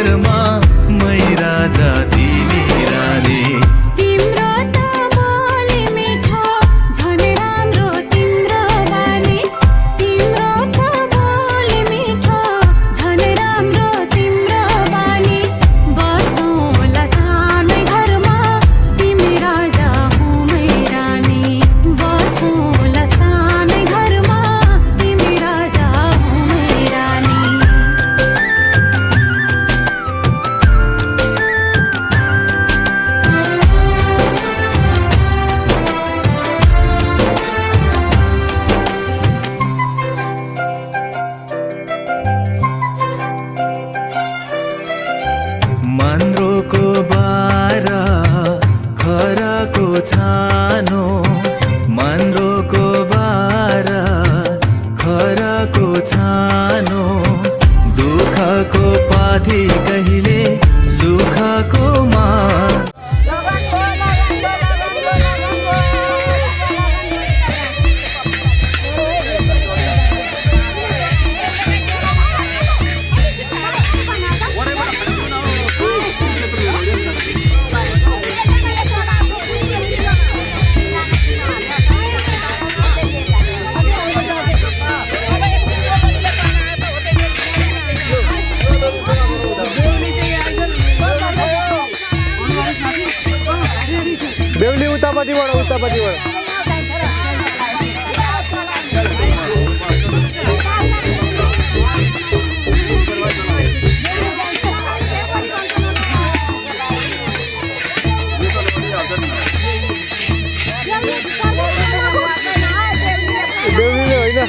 घरमा मै राजा तिमी रानी। तिम्रो त बोली मिठो झन् राम्रो तिम्रो बानी। तिम्रो त बोली मिठो झन् राम्रो तिम्रो बानी। बसौँला सानै घरमा तिमी राजा हुँ मै रानी। बसौँला सानै घरमा तिमी राजा हुँ मै रानी। मान्द्रोको बारा खराको छानो। मान्द्रोको बारा खराको छानो। दुःखको पाथी कहिले सुखको मान। बेहुली उतापट्टिबाट उतापट्टिबाट बेहुलीले होइन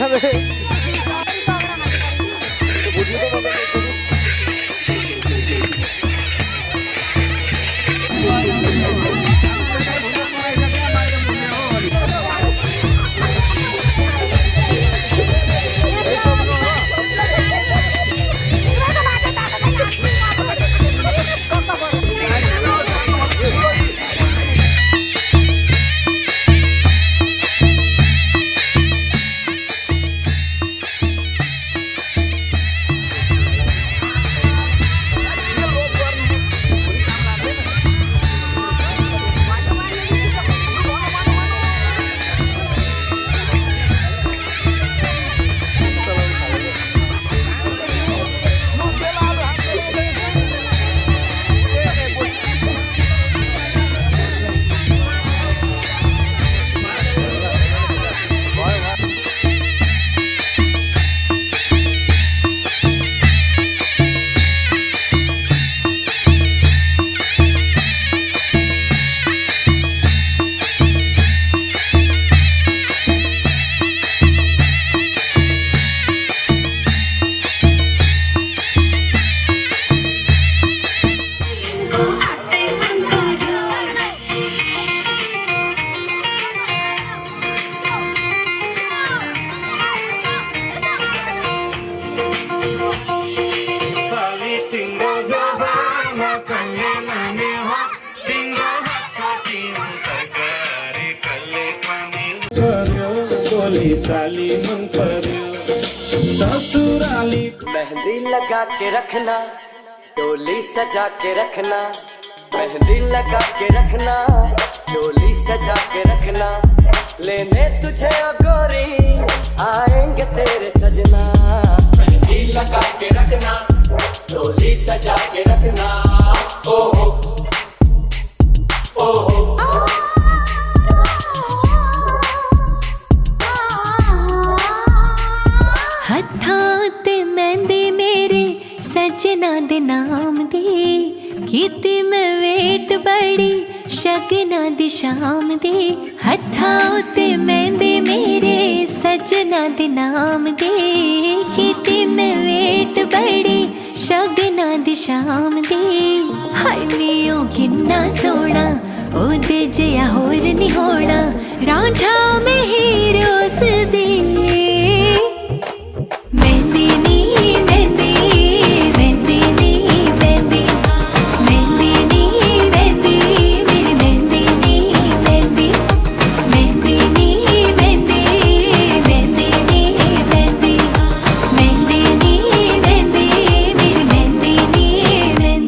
चाली मन पर्यो ससुराली। मेहंदी लगा के रखना, डोली सजा के रखना। मेहंदी लगा के रखना, डोली सजा के रखना। लेने तुझे ओ गोरी आएंगे तेरे सजना। मेहंदी लगा के रखना, डोली सजा के रखना। ओहो ओहो हत्थां ते मेहंदी मेरे सजना दे नाम दे। कीती मैं वेट बड़ी शगना दी शाम दे। हत्थां ते मेहंदी मेरे सजना दे नाम दे। कीती मैं वेट बड़ी शगना दी शाम दे। हाय नीओ किन्ना सोना ओदे जिहा होर नी होना। रांझा में हीरो सदे मेहंदी नी मेहंदी मेहंदी नी मेहंदी मेहंदी नी मेहंदी मेरी मेहंदी नी मेहंदी मेहंदी नी मेहंदी मेहंदी नी मेहंदी मेहंदी नी मेहंदी मेरी मेहंदी नी मेहंदी।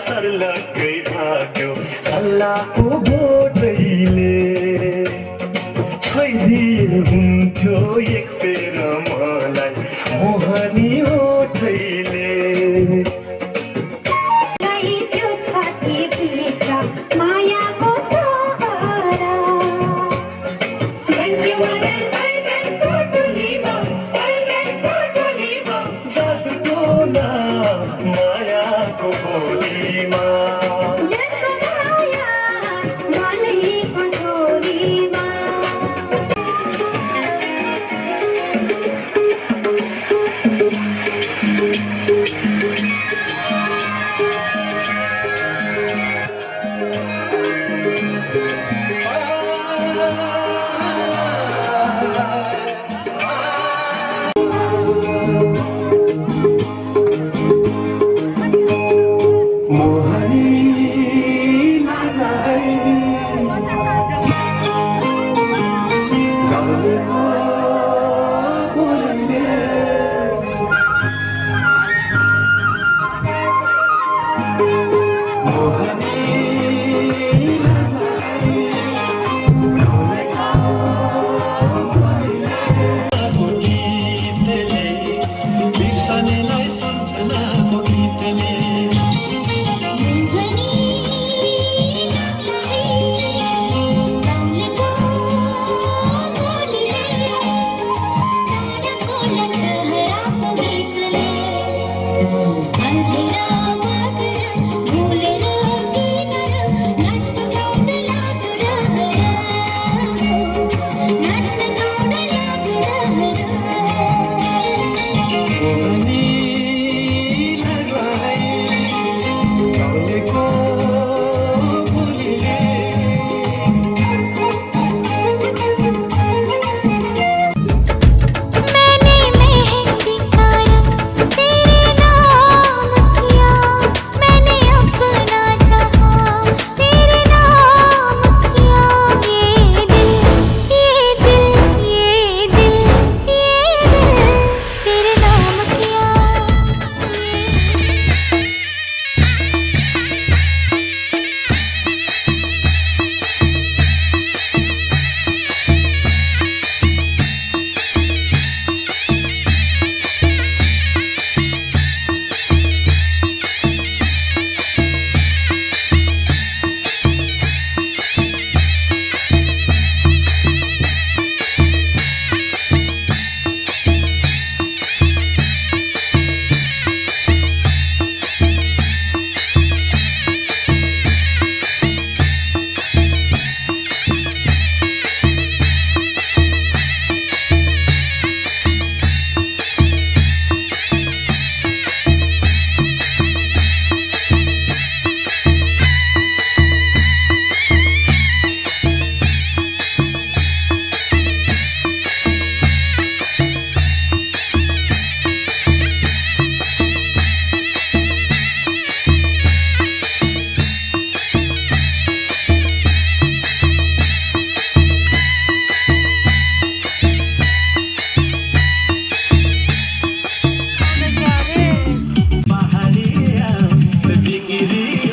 सर्लकै भाग्यो अल्लाहको बोटैले छोइदिए हुन्थ्यो एक फेर मलाई मोहनी ओठैले मायाको बोलीमा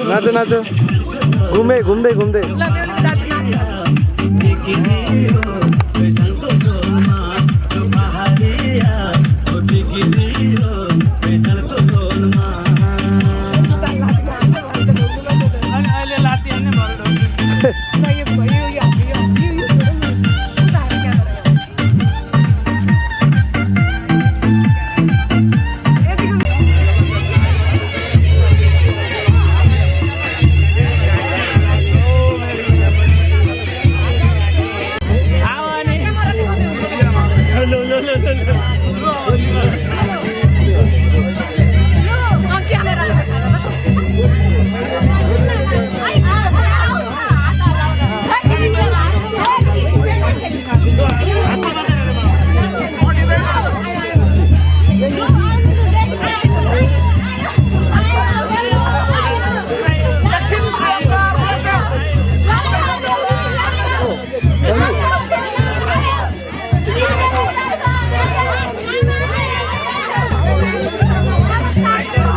नाचो नाचो घुम्दै घुम्दै घुम्दै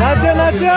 नाचो नाचो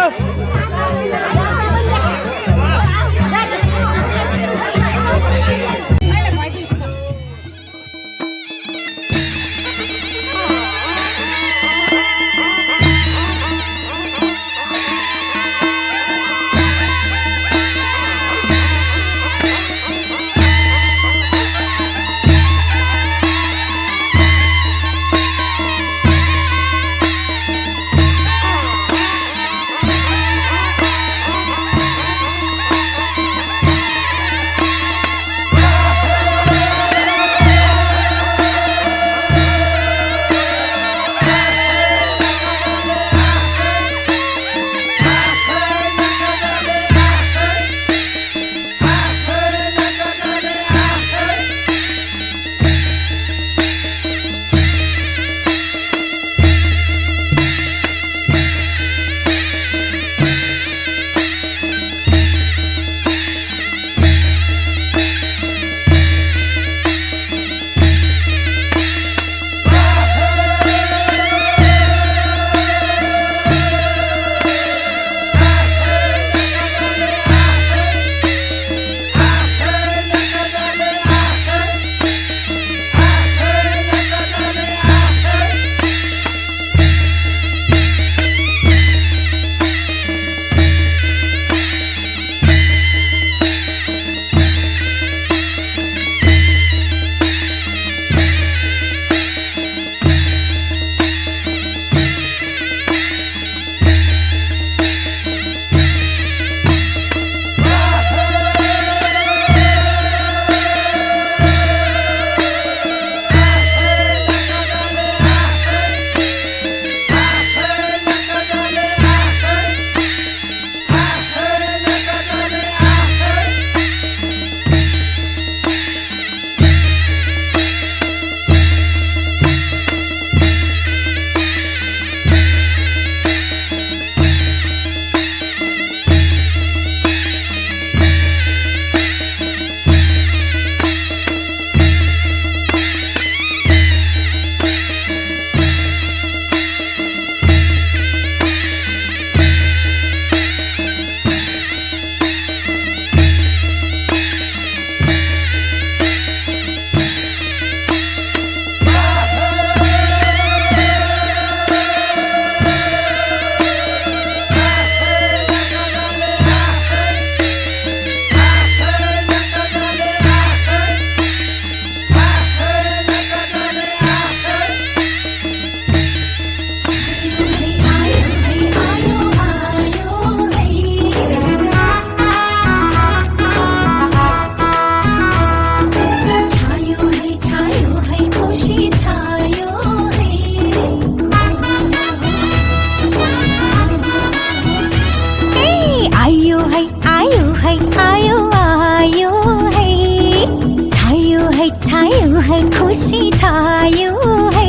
खुशी छायो है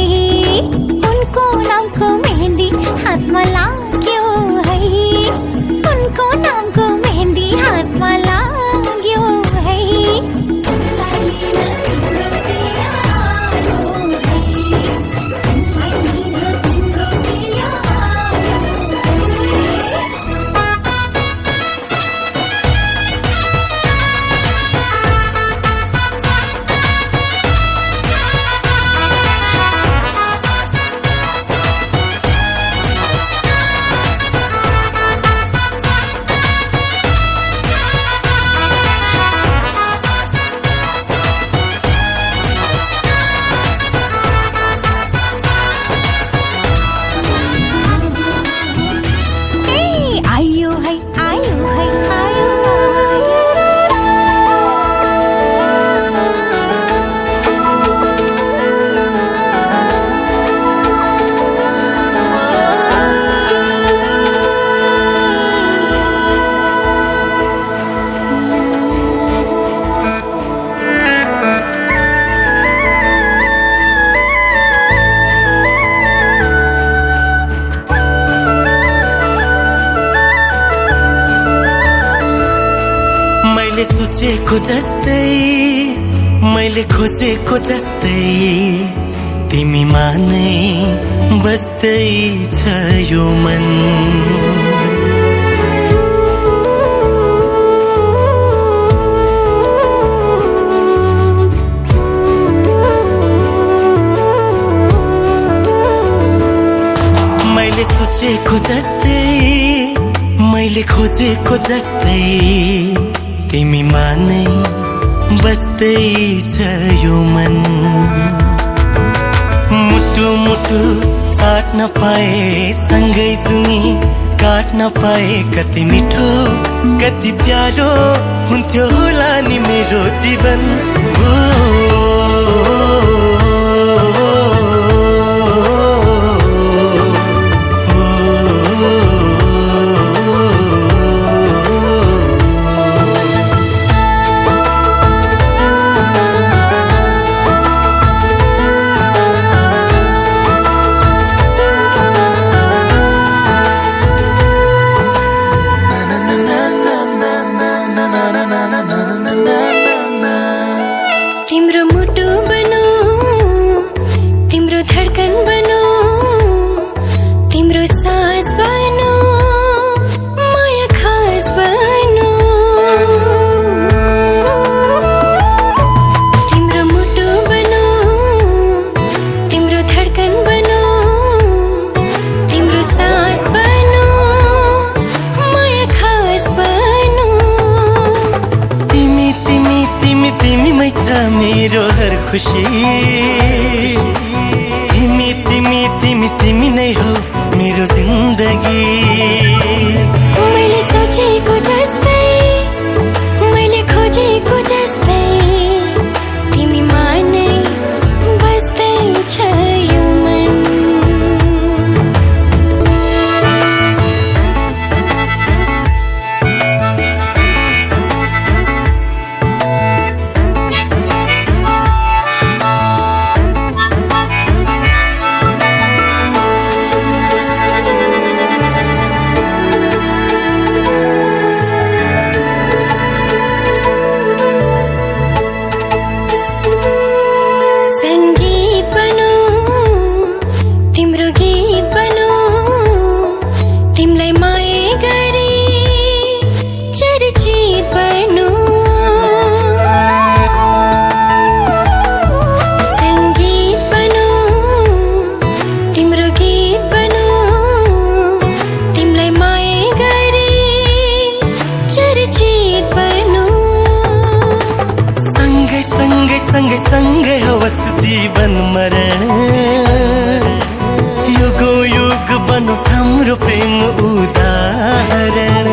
उनको नामको मेहंदी हातमा लाग्यो है उनको नामको मेहंदी हातमा लाग्यो है सोचेको जस्तै मैले खोजेको जस्तै तिमीमा नै बस्दैछ यो मन मैले सोचेको जस्तै मैले खोजेको जस्तै तिमीमा नै बस्दैछ यो मन मुटु मुटु साट्न पाए सँगै सुनी काट्न पाए कति मिठो कति प्यारो हुन्थ्यो होला नि मेरो जीवन तिम्रो मुटु बनो तिम्रो धडकन बनो तिम्रो सास बनो माया खास बनो तिम्रो मुटु बनो तिम्रो धडकन बनो तिम्रो सास बनो माया खास बनो तिमी तिमी तिमी तिमीमै छ मेरो हर खुसी तिमी तिमी तिमी तिमी नै हो मेरो जिन्दगी मैले सोचेको जस्तै मैले खोजेको जस्तै तिमीमा नै बस्दैछ यो मन सँगै सँगै होस् जीवन मरण युगो युग बनोस् हाम्रो प्रेम उदाहरण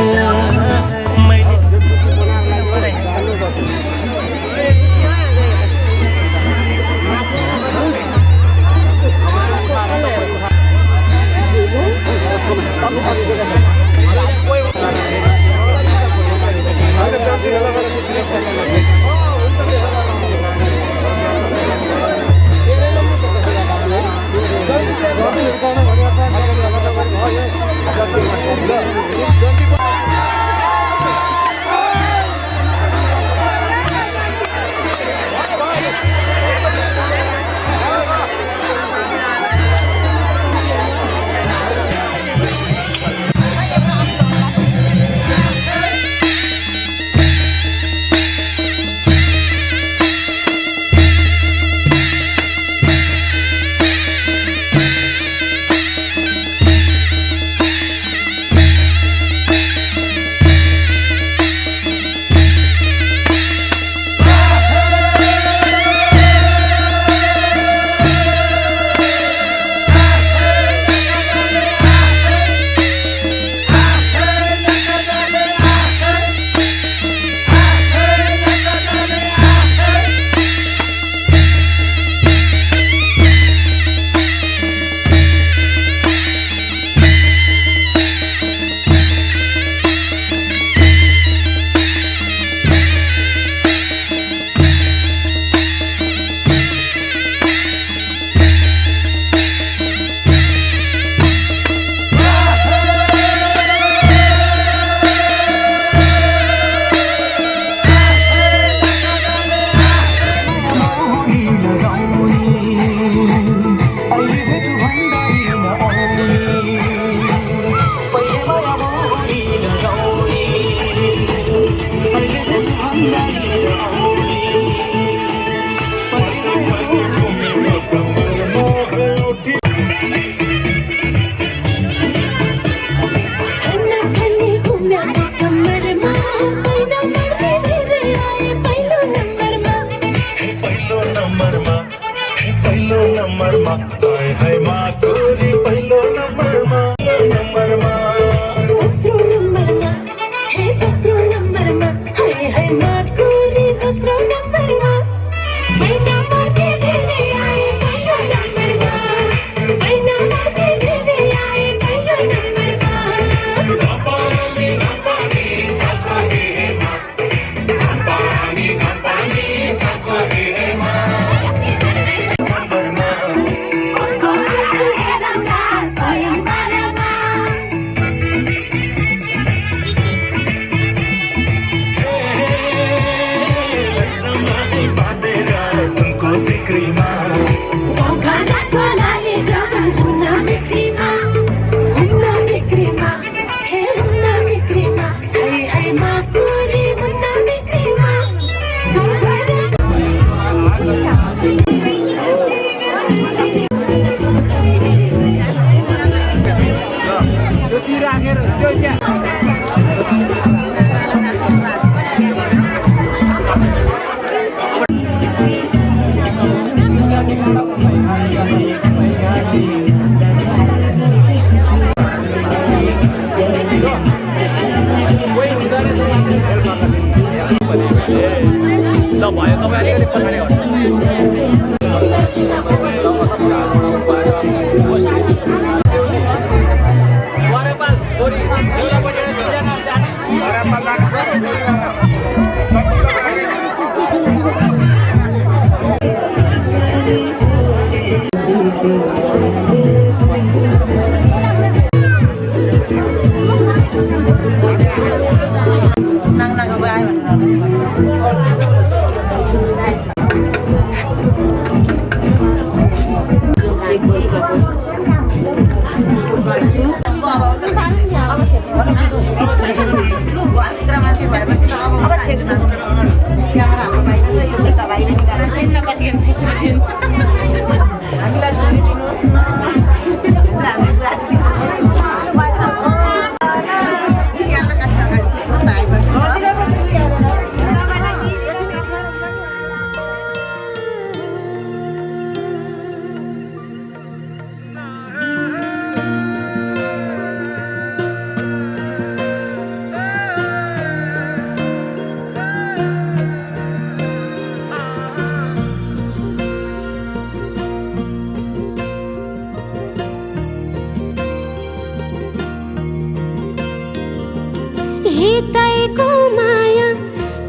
हितैको माया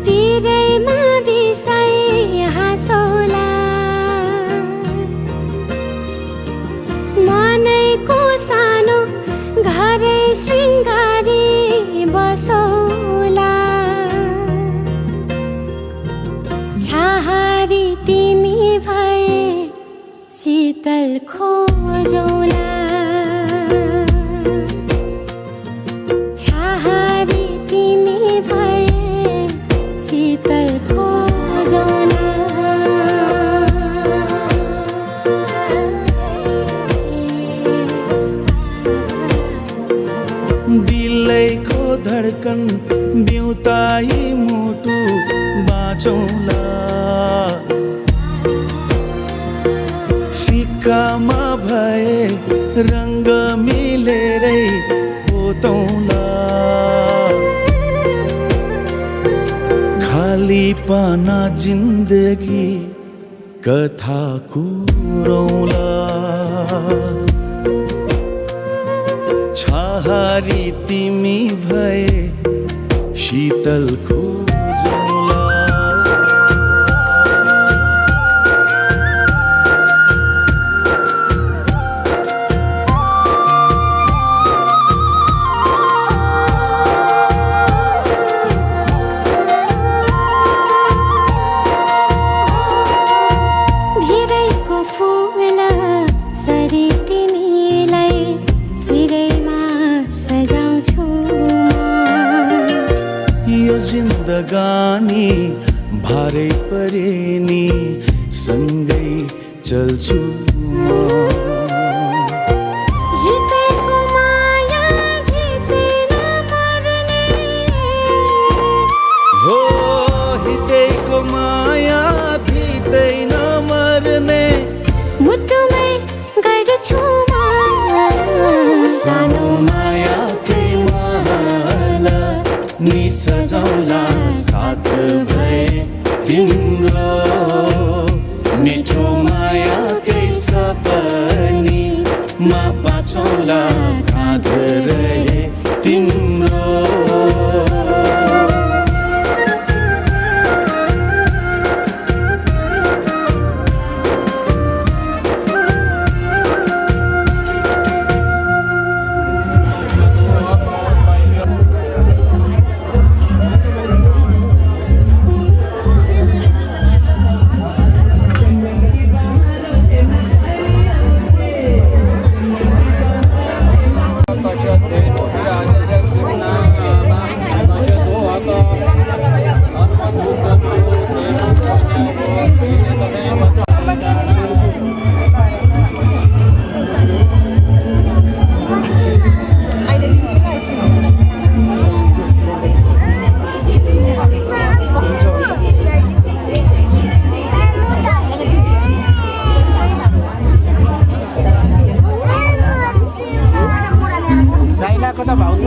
पिरैमा बिसाइ हाँसौला मनैको सानो घरै शृङ्गारी बसौला छाहारी तिमी भए शीतल खोजौला दिलैको धडकन बिउताई मुटु बाँचौला फिकामा भए रङ्ग मिलेरै पोतौला खाली पाना जिन्दगी कथा कुरौला छाहारी तिमी भए शीतल खोजौला भिरैको फूल सरी तिमीलाई सिरैमा सजाउँछु यो जिन्दगानी भारै परे नि सँगै चल्छु हितैको माया धितै नमर्ने हो हितैको माया धितै नमर्ने मुटुमै गर्छु सानो मायाकै माला नि सजाउला साथ भए तिम्रो मिठो मायाकै सपनी मा बाँचौला काँध रहे तिम्रो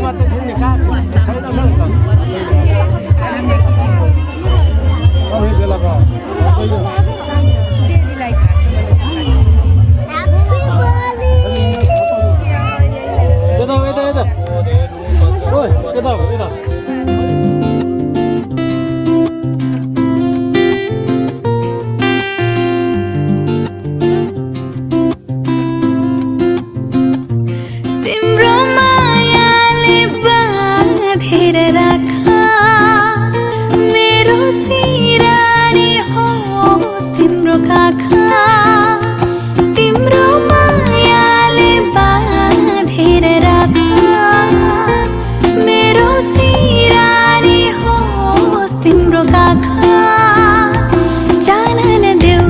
मात्रै थियो नि कहाँ छैन बेलाको तिम्रो मायाले बाँधेर राखा मेरो सिरानी होस् तिम्रो काखा तिम्रो मायाले बाँधेर राखा मेरो सिरानी होस् तिम्रो काखा जान नदेऊ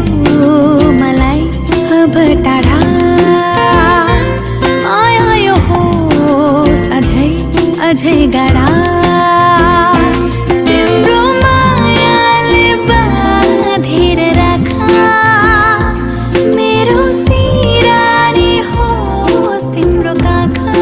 मलाई अब टाढा अझै गाढा तिम्रो मायाले बाँधेर राखा मेरो सिरानी होस् तिम्रो काखा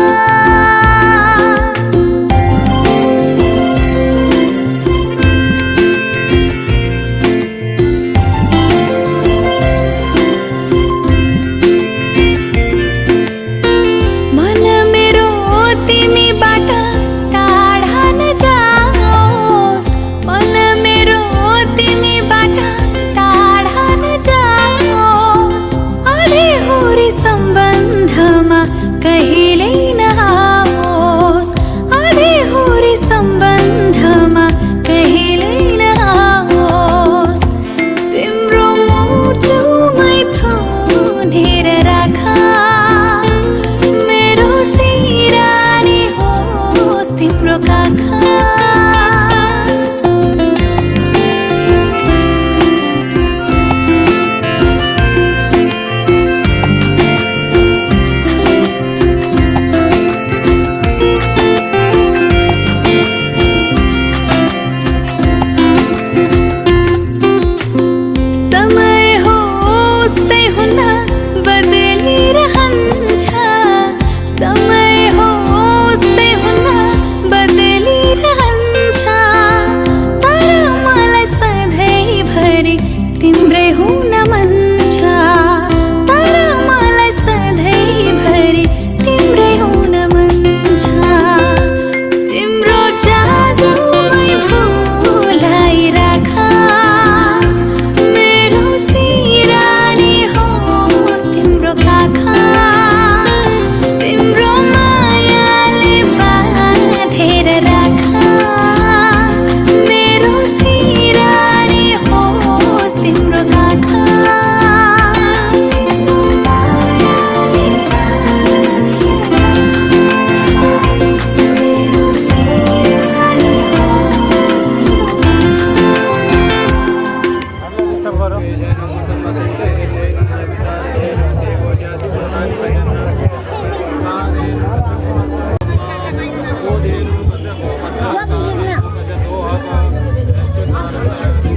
मन मेरो तिमीबाट टाढा नजाओस् मन मेरो तिमीबाट टाढा नजाओस् अधेहुरी सम्बन्धमा कहिल्यै नआओस् अधेहुरी सम्बन्धमा कहिल्यै नआओस् तिम्रो मुटुमै थुनेर राखा मेरो सिरानी होस् तिम्रो काखा समय होस् त्यही हुन्न बदलिरहन्छ समय होस् त्यही हुन्न बदलिरहन्छ तर मलाई सधैँभरि तिम्रै हुन मन छ तर मलाई सधैँभरि तिम्रै हुन मन छ तिम्रो जादुमै भुलाइराख मेरो सिरानी होस् तिम्रो काखा तिम्रो मायाले बाँधेर राखा मेरो सिरानी होस् तिम्रो काखा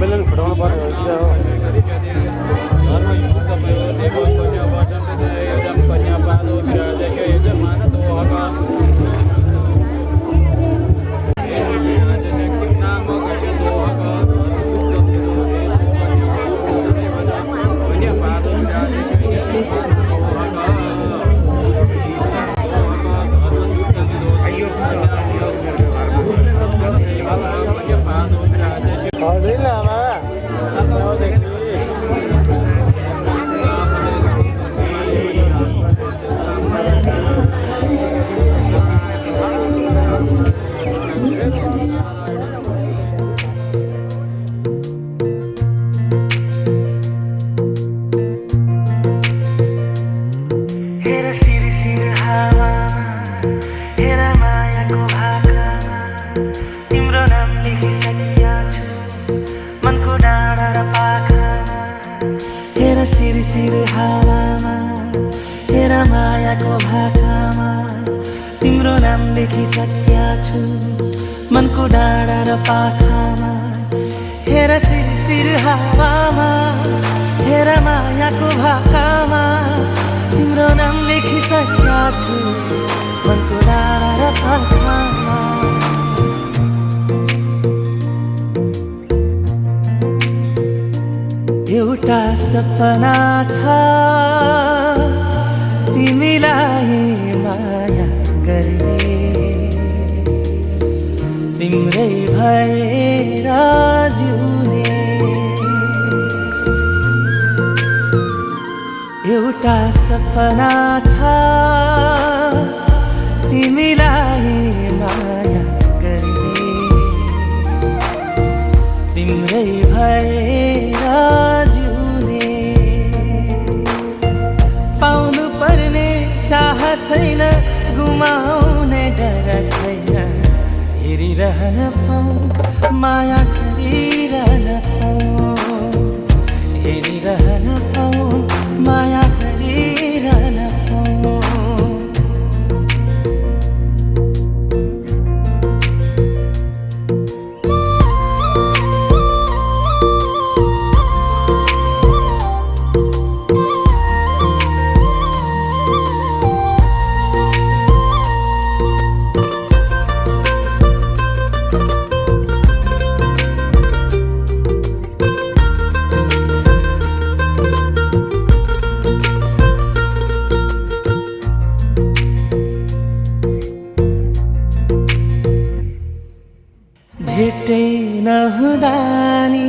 बेलन फुटाउनु पर्यो सिर हावामा हेर मायाको भाकामा तिम्रो नाम लेखिसकेका छु मनको डाँडा र पाखामा हेर सिर हावामा हेर मायाको भाकामा तिम्रो नाम लेखिसकेका छु मनको डाँडा र पाखामा एउटा सपना छ तिमीलाई माया गर्ने तिम्रै भएर जिउने एउटा सपना छ तिमीलाई माया गर्ने तिम्रै भएर जिउने पाउनु पर्ने चाह छैन गुमाउने डर छैन हेरिरहन पाऊँ माया गरिरहन पाऊँ हेरिरहन पाऊँ माया गरिरहन पाऊँ भेटै नहुँदा नि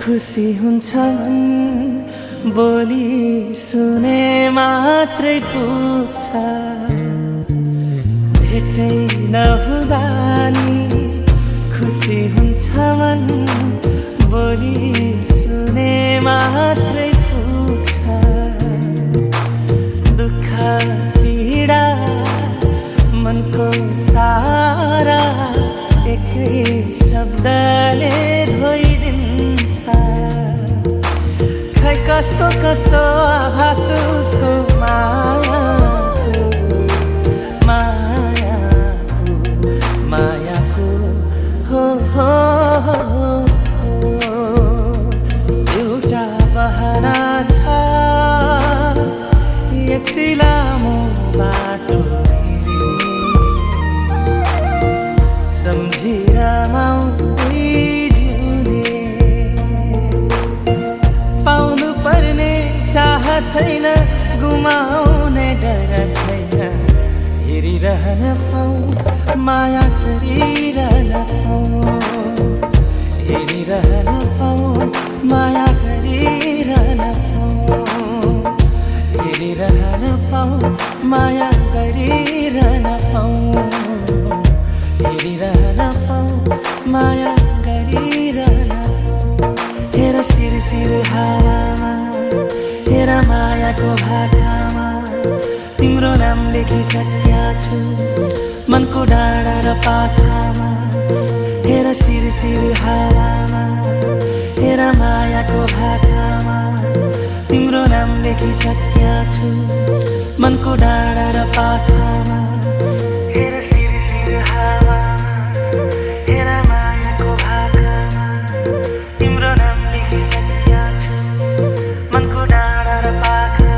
खुसी हुन्छन् बोली सुने मात्रै पुग्छ भेटै नहुँदा नि खुसी हुन्छन् बोली सुने मात्रै पुग्छ दुःख पीडा मनको सारा एकै शब्दले धोइदिन्छ खै कस्तो कस्तो आभास उसको मायाको हो एउटा बहाना छ यति लामो बाटो सम्झेर माउदै जिउने पाउनु पर्ने चाह छैन गुमाउने डर छैन हेरिरहन पाऊँ माया गरिरहन पाऊँ हेरिरहन पाऊँ माया गरिरहन पाऊँ हेरिरहन पाऊँ माया गरिरहन पाऊँ हेरिरहन पाऊँ माया गरिरहन हेर सिर हावामा हेर मायाको भाकामा तिम्रो नाम लेखिसकेका छु मनको डाँडा र पाखामा हेर सिर हावामा हेर मायाको भाकामा तिम्रो नाम लेखिसकेका छु मनको डाँडा र पाखामा हेर सिर हावा हेर मायाको भाकामा तिम्रो नाम लेखिसकेका छु मनको डाँडा र पाखामा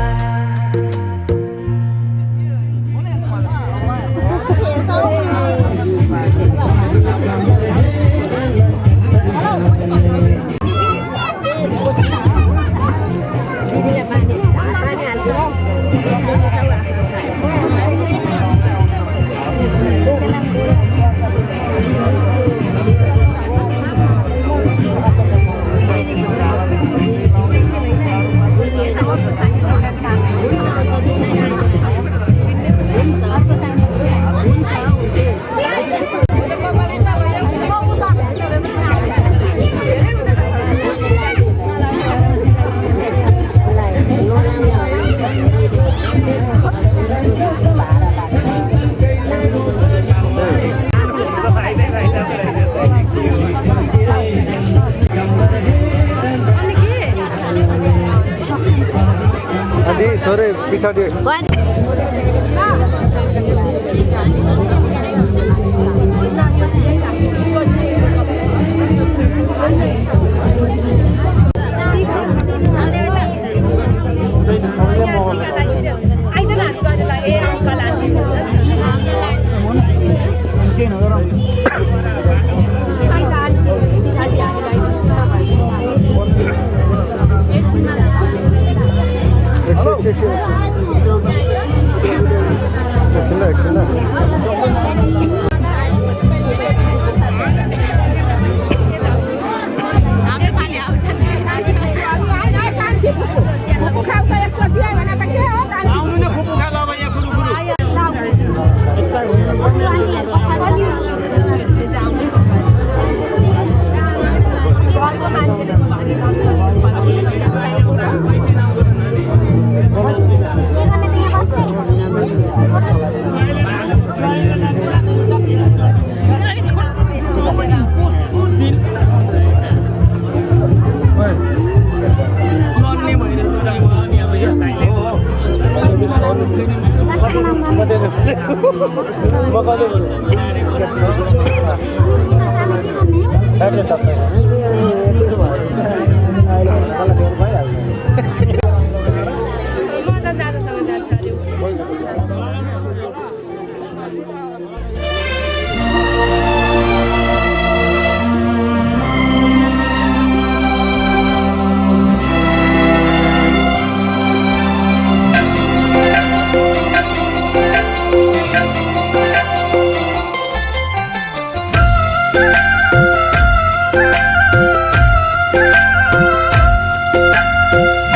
थोरै पछाडि एकछिन ल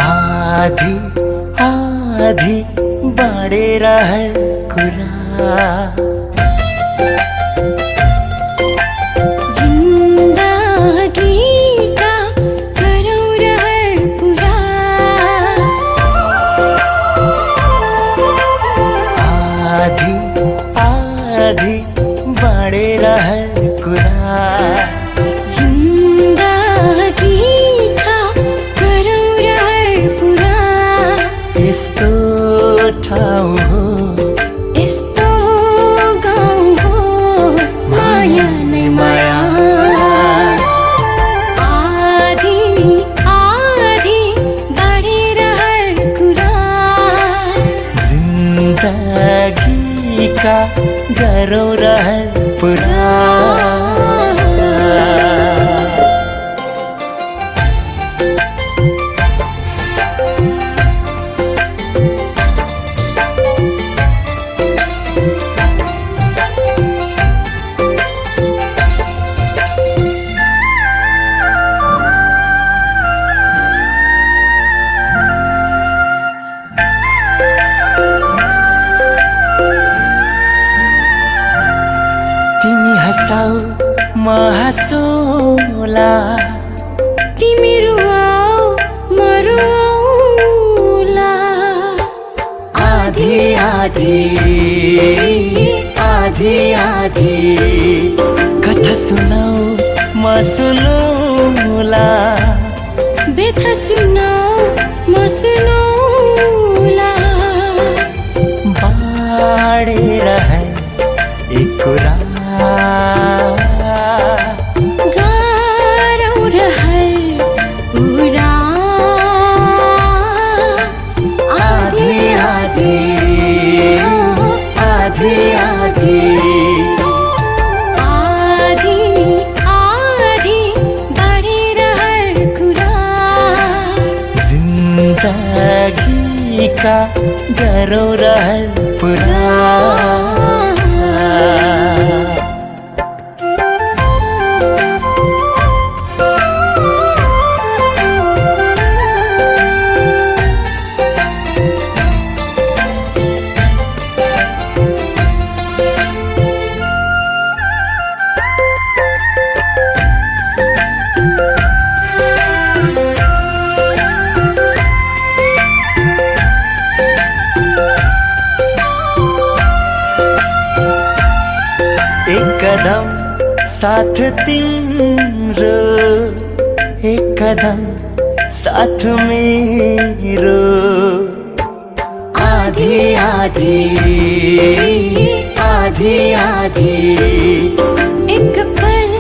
आधी आधी बाँडेर हर कुरा जिन्दगीका गरौँ रहर पुरा आधी आधी बाँडेर हर कुरा जिन्दगीका गरौँ रहर पुरा यस्तो ठाउँ होस् यस्तो गाउँ होस् माया नै माया आधी आधी बाँडेर हर कुरा जिन्दगीका गरौँ रहर पुरा तिमी हँसाऊ म हाँसौला तिमी रुवाऊ म रुवाऊला आधी आधी आधी आधी कथा सुनाऊ म सुनौला व्यथा सुनाऊ म सुनाऊला बाँडेर है एक कुरा गरौँ रहर पुरा आधी आधी आधी आधी आधी आधी बाँडेर हर कुरा जिन्दगीका गरौँ रहर पुरा एक कदम साथ तिम्रो एक कदम साथ मेरो आधी आधी आधी आधी एक पल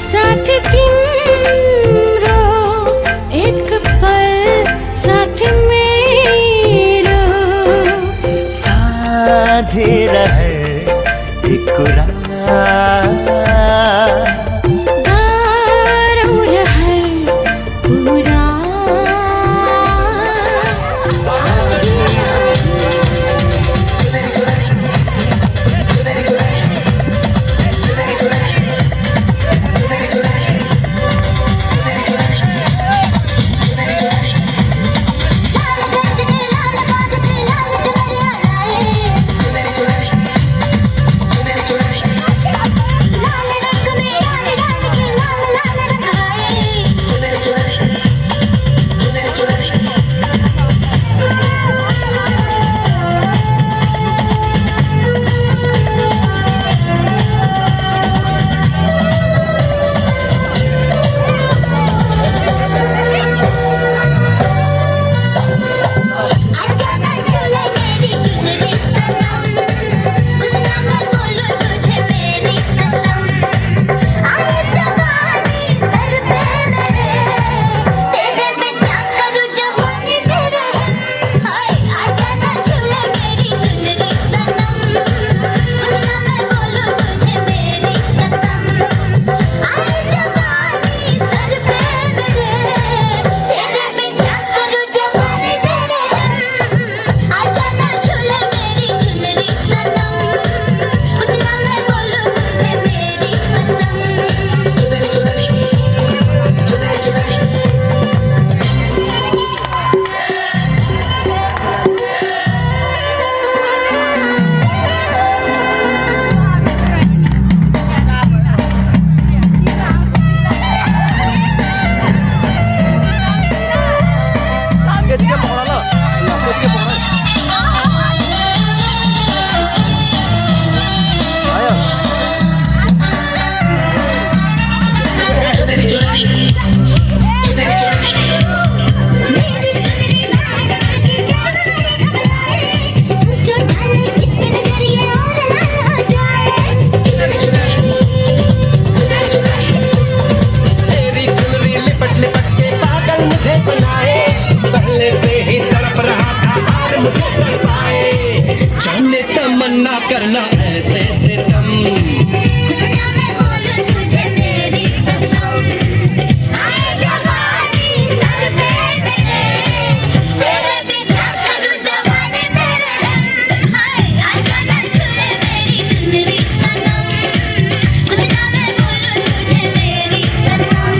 साथ तिम्रो एक पल साथ मेरो साधे रहे एक कुरा गरौँ रहर पुरा ऐसे सितम कुछ ना मैं बोलूं तुझे मेरी कसम आए जवानी सर पे मेरे तेरे बिना करूं जवानी मेरे हाय आजा ना छुए मेरी चुनरी सनम कुछ ना मैं बोलूं तुझे मेरी कसम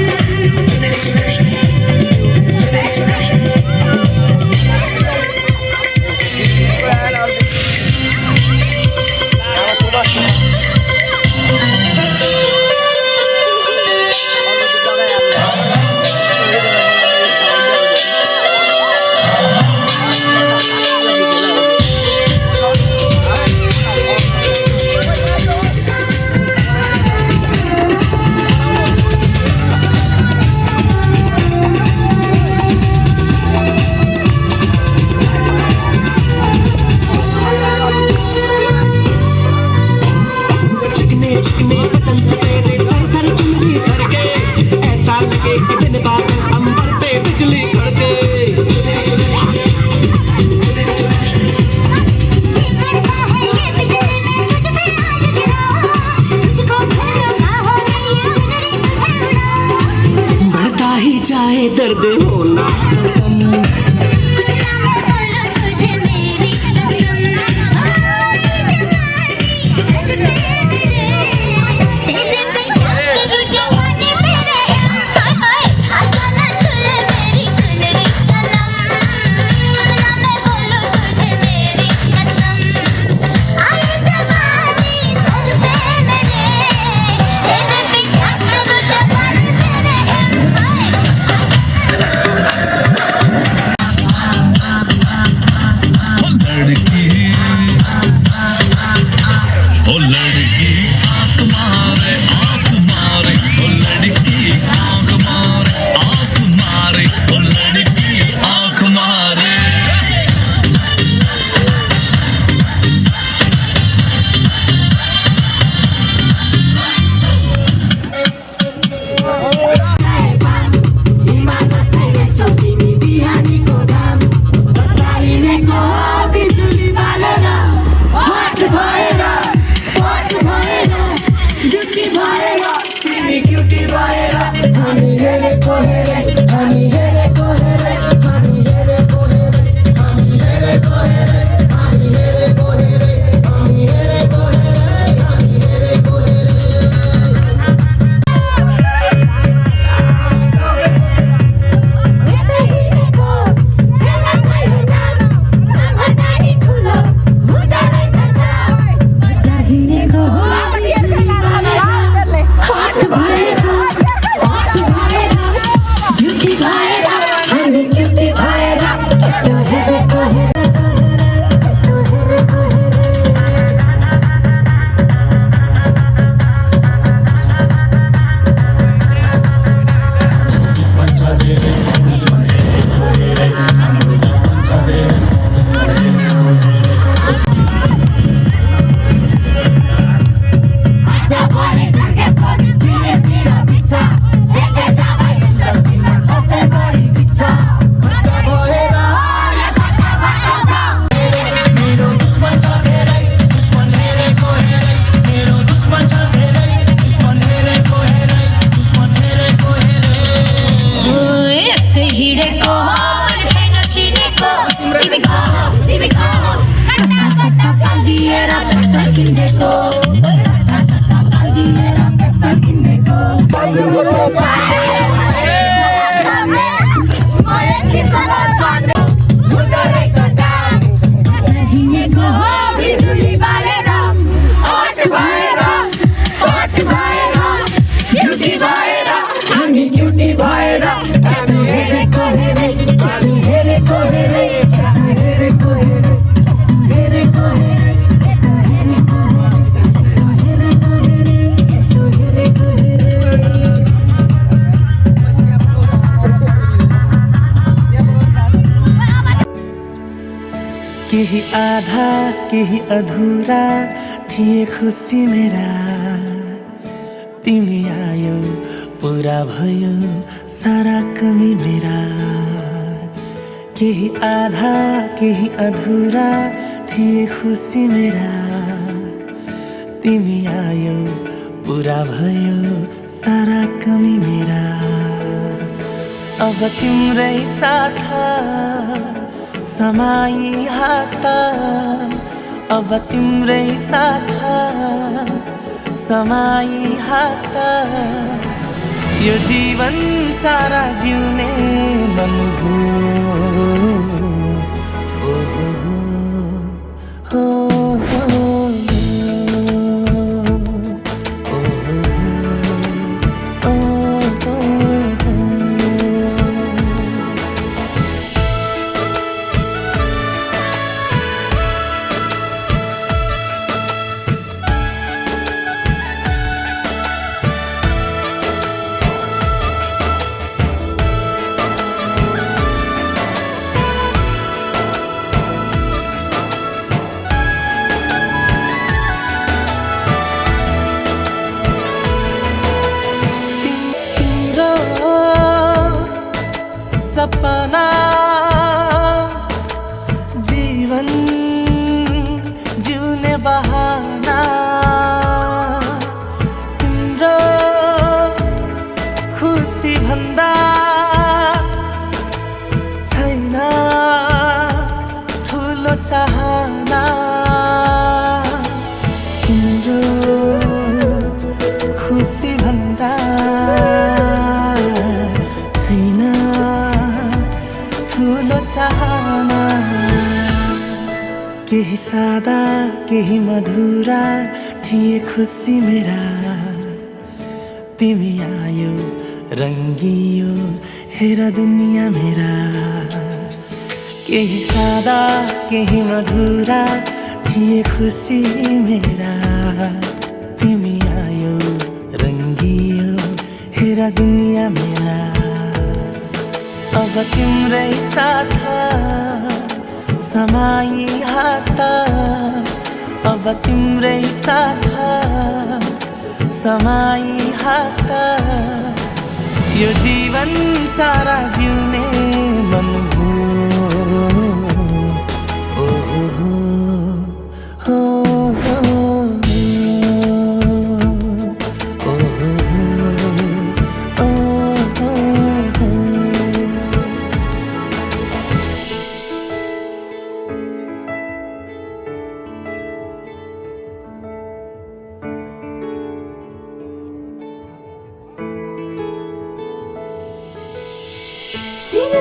चिकने चिकने बटन से तेरे सर सर चुनरी सर के ऐसा लगे कि दिन बादल अंबर पे बिजली कड़के बढ़ता ही जाए दर्द होना खत्म केही आधा केही अधूरा थिए खुसी मेरा तिमी आयो पूरा भयो सारा कमी मेरा केही आधा केही अधूरा थिए खुसी मेरा तिमी आयो पुरा भयो सारा कमी मेरा अब तिम्रै साथ समाई हात अब तिम्रै साथ समाई हात यो जीवन सारा जिउने मन भयो सपना जीवन जिउने बहाना तिम्रो खुसी भन्दा छैन ठुलो चाहना तिम्रो खुसी भन्दा केही सादा केही मधुरा थिए खुसी मेरा तिमी आयो रंगियो हेर दुनिया मेरा केही सादा केही मधुरा थिए खुसी मेरा तिमी आयो रंगियो हेर दुनिया मेरा अब तिम्रै साथ समाई हात अब तिम्रै साथ समाई हात यो जीवन सारा जिउने मन भयो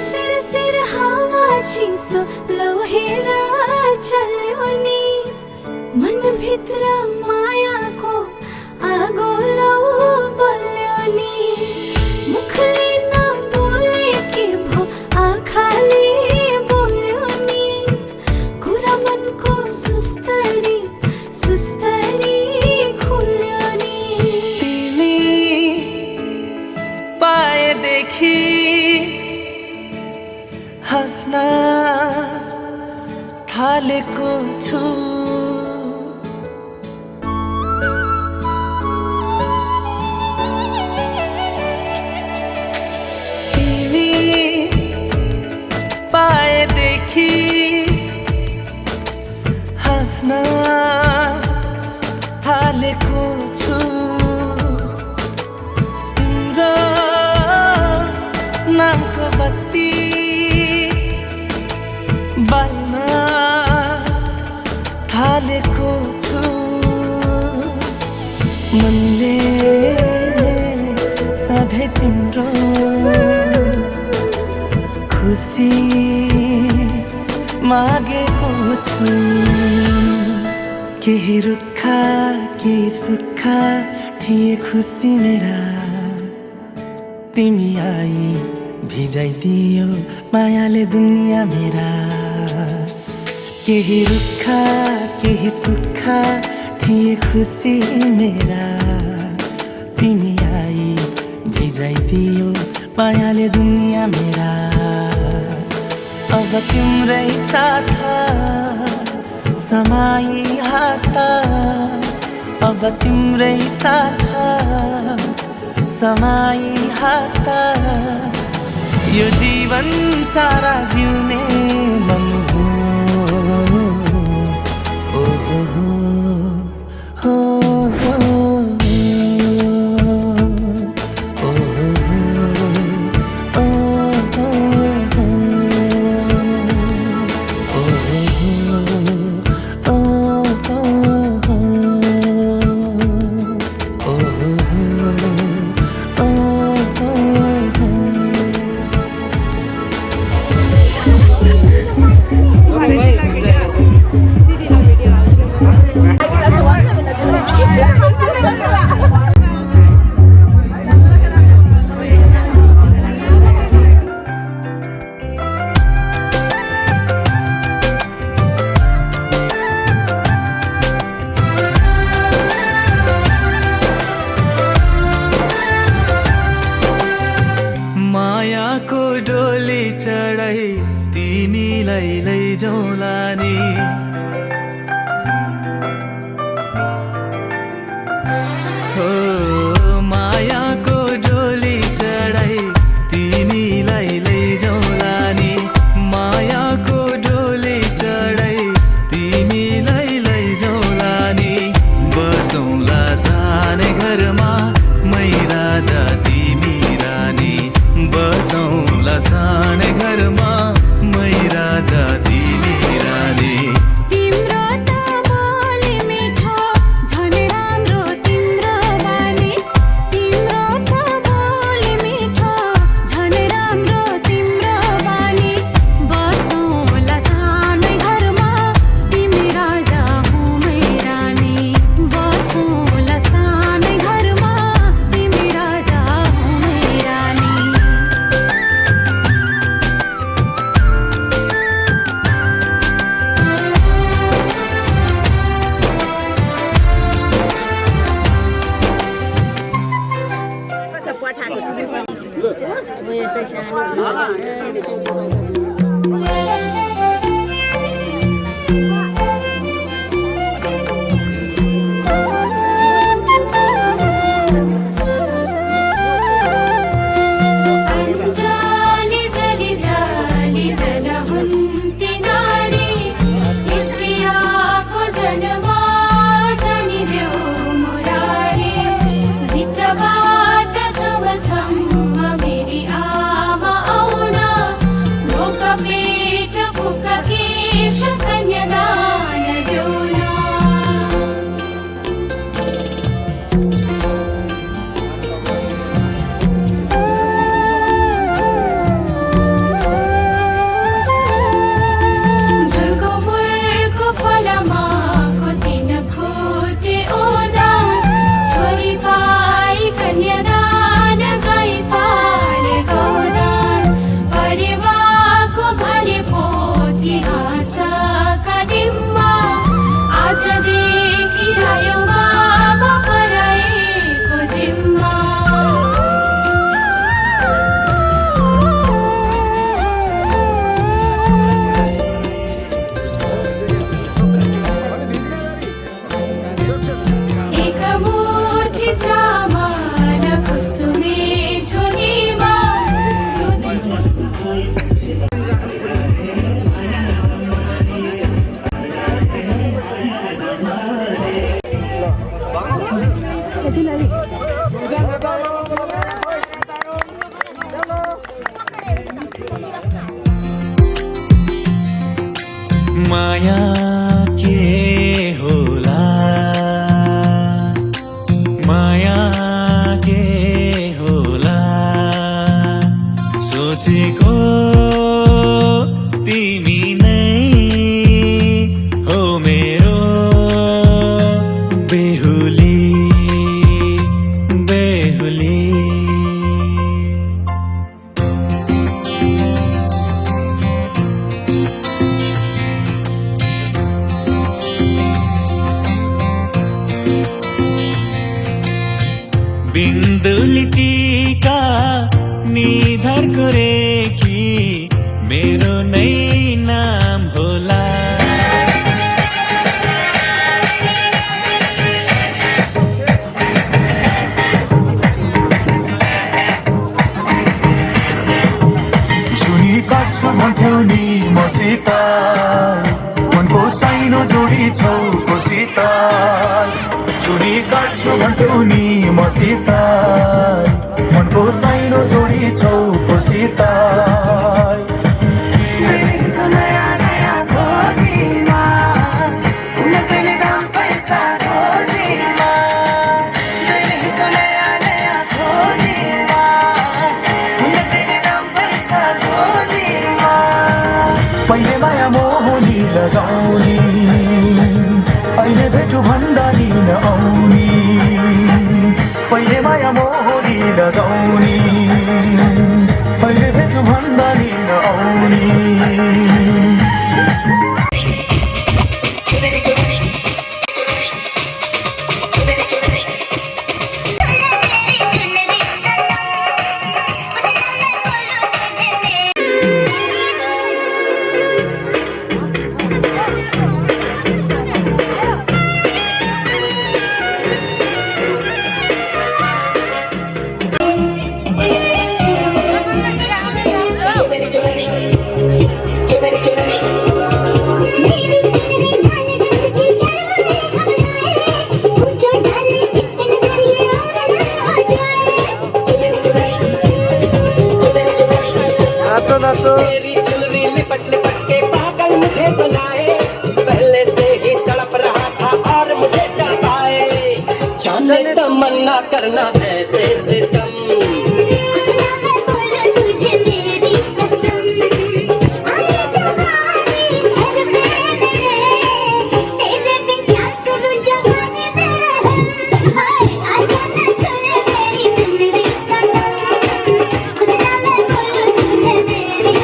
सिर सिर हावा चिसो लौहेर चल्यो नि मन भित्र मायाको आगो लौ बल्यो नि मुखले नबोले के भो आँखाले बोल्यो नि कुरा मनको सुस्तरी सुस्तरी खुल्यो नि तिमी पाएदेखि हस्न थालेको छु तिमी पाएदेखि हस्न थालेको छु तिम्रो नामको बत्ती बाल्न थालेको छु मनले सधैँ तिम्रो खुसी मागेको छु केही रुखा केही सुक्खा थिए खुसी मेरा तिमी आई भिजाइदियो मायाले दुनिया मेरा केही रुखा केही सुक्खा थिए खुसी मेरा तिमी आई भिजाइदियो मायाले दुनिया मेरा अब तिम्रै साथ समाई हात अब तिम्रै साथ समाई हात यो जीवन सारा जिउने मन भयो बसौँला सानै घरमा मै राजा तिमी रानी बसौँला सानै घरमा मै राजा तिमी रानी तिम्रो त बोली मिठो झन् राम्रो तिम्रो बानी तिम्रो त बोली मिठो झन् राम्रो तिम्रो बानी बसौँला सानै घरमा तिमी राजा हो मै रानी बसौँला सानै घरमा तिमी राजा हो मै रानी जाली जली जाली जलहुन्ती नारी स्त्रियाको जन्मा जनिदेऊ मुरारी भित्रबाट छमछम्म मेरी आमा आउन ढोक पेट फुका केश कन्यादान देउन झुलको फुलको फलमाको तीन खोटे ओदा छोरी पाई कन्यादान गाई पाले गौदान परिवारको भने पोती हाँसका डिम्बा आजदेखि आयो बाबा पराएको जिम्मा एक मुठी चामल कुसुमे झोलीमा माया के होला माया के होला सोचेको तिमी नै हो मेरो बेहुली बेहुली बिन्दुली टीका निधारको रेखी मेरो नै नाम होला जुनी काट्छु भन्थ्यौ नि मसित मनको साइनो जोडी छौ कोसित जुनी काट्छु भन्थ्यौ नि मसित मनको साइनो जोडी छौ कोसित पहिले माया मोहनी लगाउने अहिले भेटु भन्दा लिन आउने पहिले माया मोहनी मुझे तमन्ना करना ऐसे सितम कुछ ना मैं बोलूं तुझे मेरी कसम आए जवानी सर पे तेरे पे क्या करूं जवानी मेरा हाय आजा ना छोड़े मेरी जिंदगी सनम कुछ ना मैं बोलूं तुझे मेरी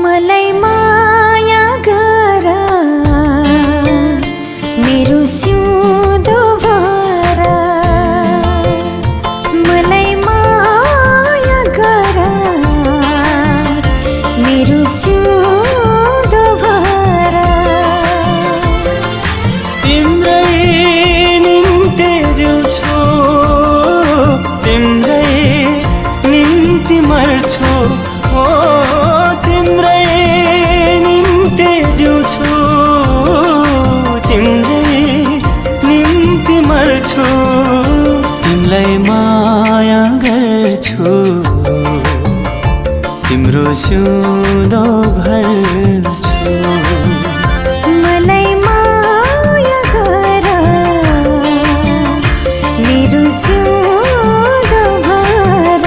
मलाई माया गर मेरो सिउँदो भर मलाई माया गर मेरो सिउँदो भर तिम्रै निम्ति जिउँछु तिम्रै निम्ति मर्छु ओ तिम्रै निम्ति जिउँछु तिम्रै निम्ति मर्छु तिमीलाई माया गर्छु तिम्रो सिउँदो भर्छु मलाई माया गर मेरो सिउँदो भर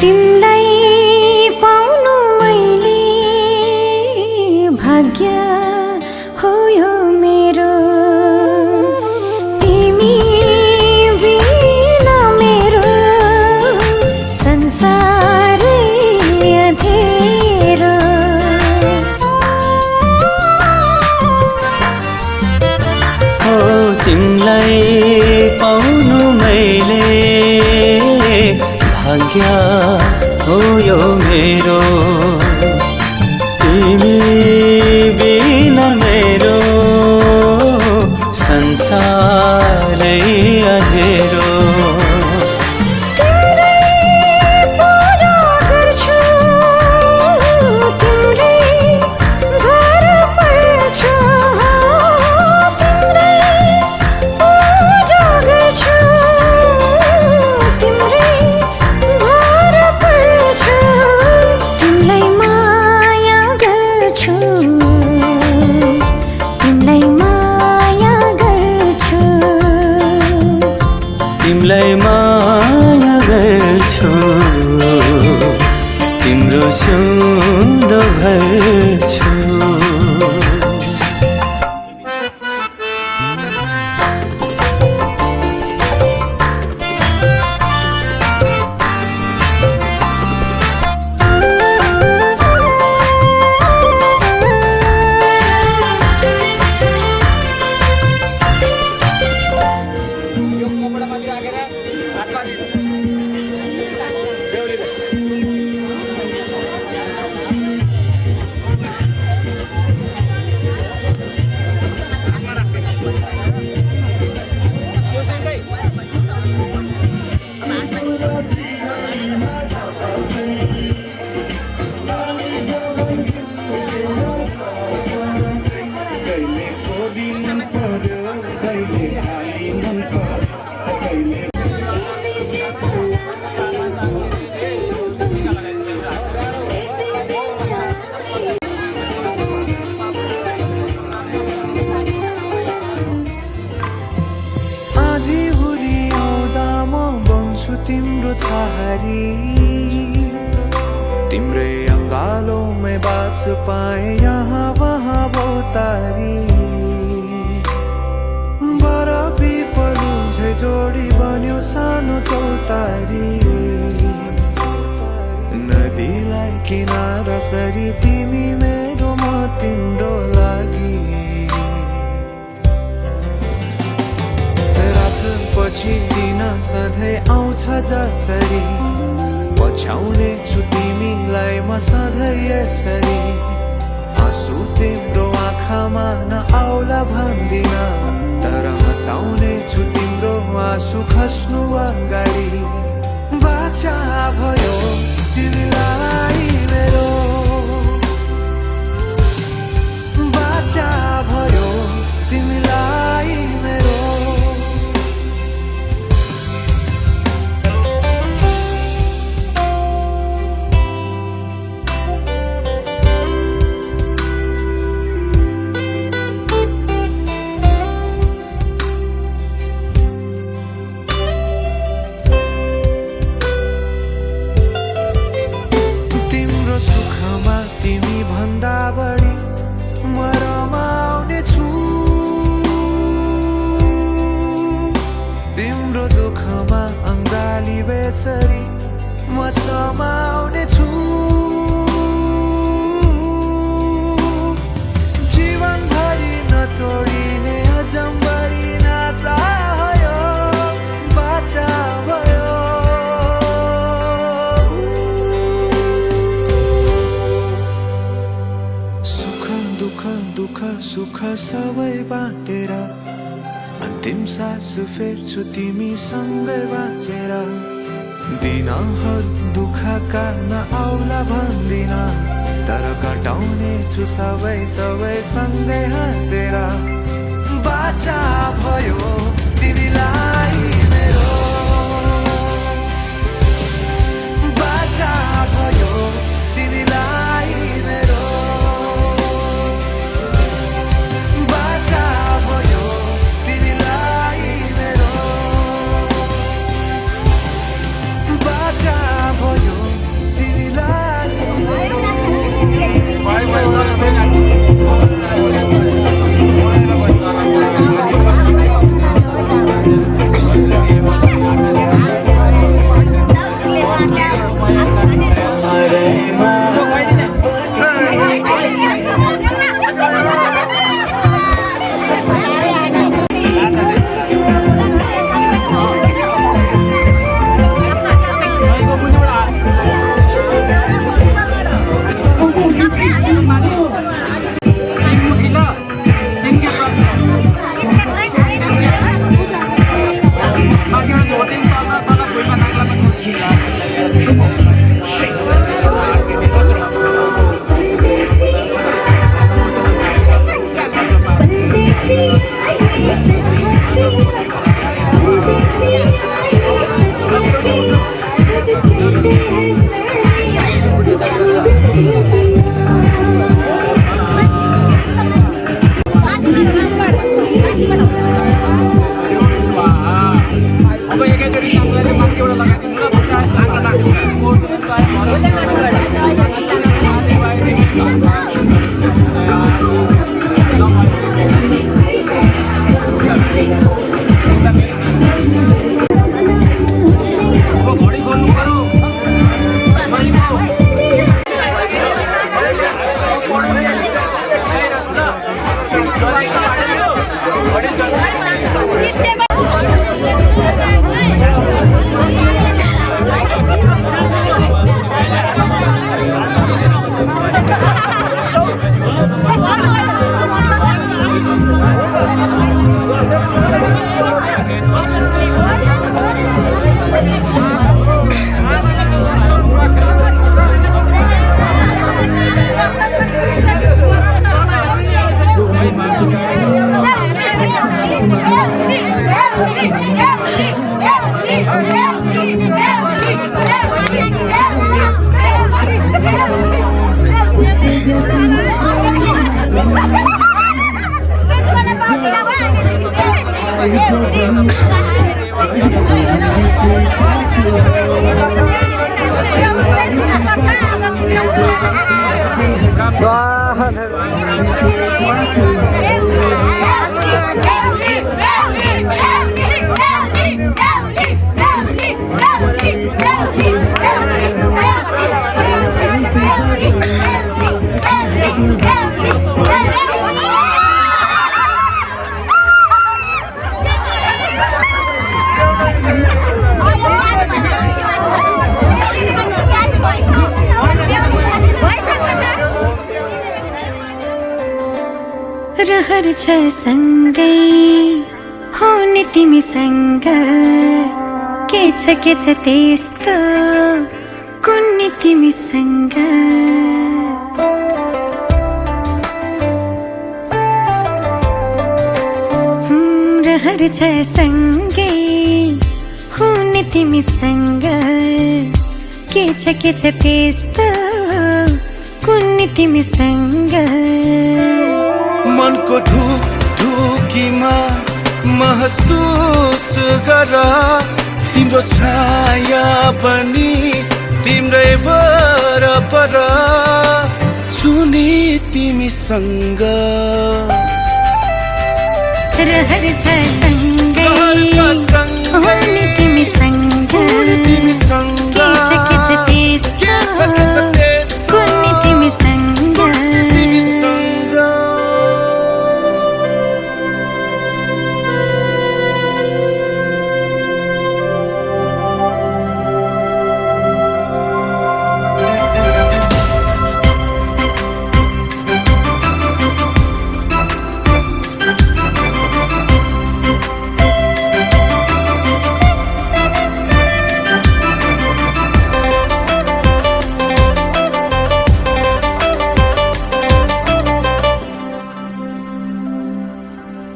तिमलाई पाउनु मैले भाग्य हो यो मेरो तिमी बिना मेरो संसारै अँधेरो हो तिमीलाई पाउनु मैले भाग्य हो यो मेरो तिमी बिना मेरो संसारै अँधेरो पूजा गर्छु तिम्रै घर पर्छु तिम्रै पूजा गर्छु तिम्रै घर पर्छु तिमीलाई माया गर्छु तिमीलाई माया गर्छु तिमीलाई माया गर्छु तिम्रो सिउँदो भर्छु तिम्रो छहारी तिम्रै अङ्गालोमै मैं बास पाए यहाँ वहाँ बहुतारी बरफी पलुझे जोडी बन्यो सानो चौतारी नदीलाई किनारा सरी तिमी मेरो म तिम्रो लागि रात पछि दिन सधैँ आउँछ जसरी पछ्याउने छु तिमीलाई म सधैँ यसरी आँसु तिम्रो आँखामा नआउला भन्दिन तर हँसाउने छु तिम्रो आँसु खस्नु अगाडि बाचा भयो तिमीलाई मेरो बाचा भयो तिमीलाई मेरो बेसरी म समाउने छु जीवनभरि नतोडिने अजम्बरी नाता भयो बाचा भयो सुख दुःख दुःख सुख सबै बाँडेर अन्तिम सास फेर्छु तिमीसँगै बाँचेर दिनहरू दुःखका नआउला भन्दिन तर कटाउने छु सबै सँगै हाँसेर बाचा भयो तिमीलाई मेरो बाचा भयो तिमीलाई मेरो बाचा भयो तिमीलाई मेरो बाचा भयो तिमीलाई Thank you. रहर छ सँगै हुने तिमीसँग के छ त्यस्तो कुन्नी तिमीसँग रहर छ सँगै हुने तिमीसँग के छ त्यस्तो कुन्नी तिमीसँग मनको ढुकीमा महसुस गर तिम्रो छाया पनि तिम्रै वरपर छुने तिमीसँग रहर छ सँगै हुने तिमीसँग के छ त्यस्तो कुन्नी तिमीसँग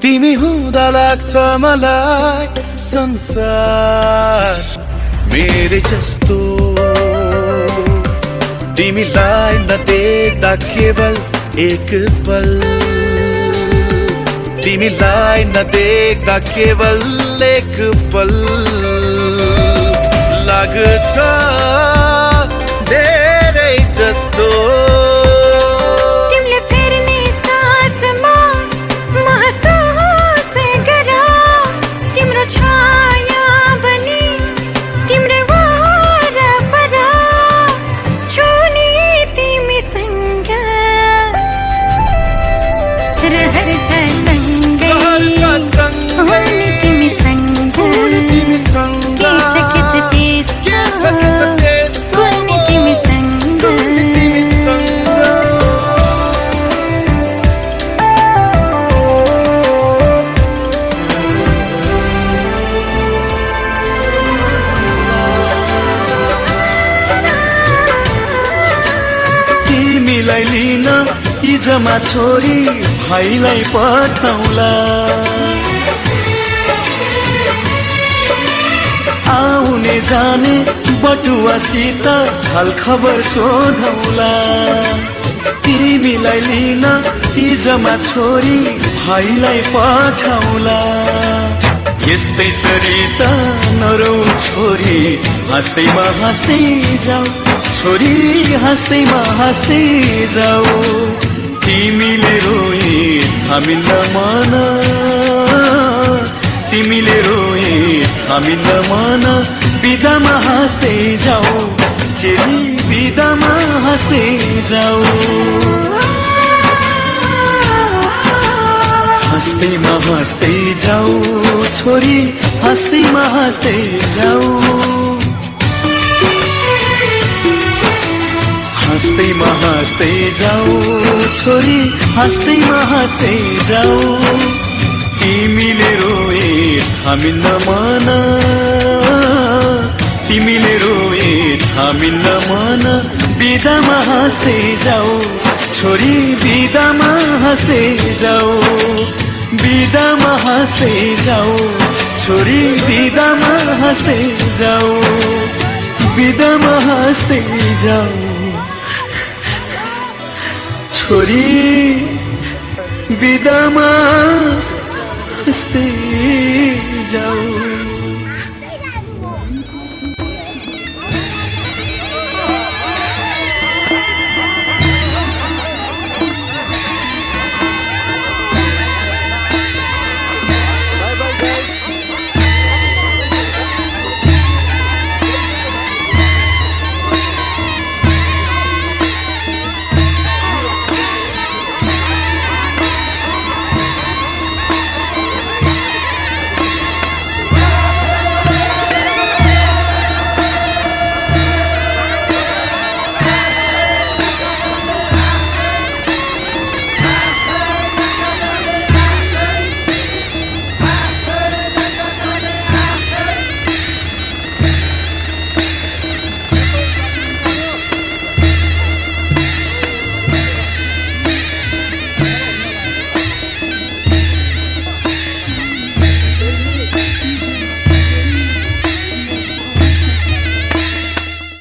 तिमी हुँदा लाग्छ मलाई संसार मेरे जस्तो तिमीलाई नदेख्दा केवल एक पल तिमीलाई नदेख्दा केवल एक पल लाग्छ धेरै जस्तो रहर छ सँगै हुने तिमीसँग के छ त्यस्तो कुन्नी तिमीसँग तिमीलाई लिन इजमा छोरी भाइलाई पठाउला आउने जाने बटुवासित हाल खबर सोधौला तिमीलाई लिन इजमा छोरी भाइलाई पठाउला यस्तै सरित नरौ छोरी हाँस्दैमा हाँस्दै जाऊ छोरी हाँस्दैमा हाँस्दै जाऊ तिमीले रोए हामी नमान तिमीले रोए हामी नमान बिदामा हाँस्दै जाऊ चेली बिदामा हाँस्दै जाऊ हाँस्दैमा हाँस्दै जाऊ छोरी हाँस्दैमा हाँस्दै जाऊ हाँस्दैमा हाँस्दै जाऊ छोरी हाँस्दैमा हाँस्दै जाऊ तिमीले रोए हामी नमान तिमीले रोए हामी नमान बिदामा हाँस्दै जाऊ छोरी बिदामा हाँस्दै जाऊ बिदामा हाँस्दै जाऊ छोरी बिदामा हाँस्दै जाऊ बिदामा हाँस्दै जाऊ छोरी बिदामा हाँस्दै जाऊ